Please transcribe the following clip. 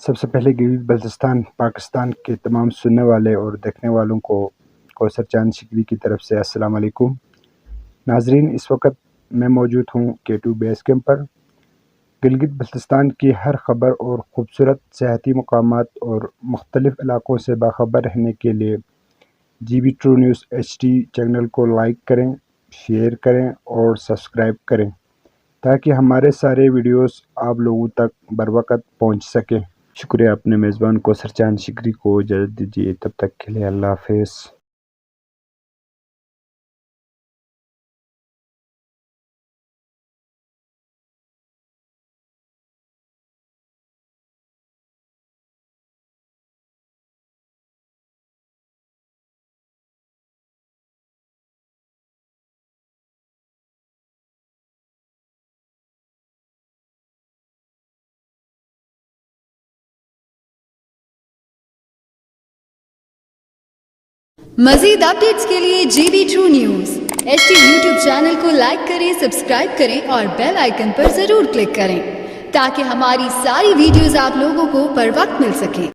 سب سے پہلے گلگت بلتستان پاکستان کے تمام سننے والے اور دیکھنے والوں کو کوثر چاند شکری کی طرف سے السلام علیکم۔ ناظرین، اس وقت میں موجود ہوں K2 بیس کیمپ پر۔ گلگت بلتستان کی ہر خبر اور خوبصورت سیاحتی مقامات اور مختلف علاقوں سے باخبر رہنے کے لیے GB true news HD channel کو لائک کریں، شیئر کریں اور سبسکرائب کریں تاکہ ہمارے سارے ویڈیوز آپ لوگوں تک بروقت پہنچ سکیں۔ شکریہ۔ اپنے میزبان کوثر چاند شکری کو اجازت دیجیے، تب تک کے لیے اللہ حافظ۔ مزید اپڈیٹس کے لیے GB true news HD YouTube channel کو لائک کریں، سبسکرائب کریں اور بیل آئیکن پر ضرور کلک کریں تاکہ ہماری ساری ویڈیوز آپ لوگوں کو بر وقت مل سکیں۔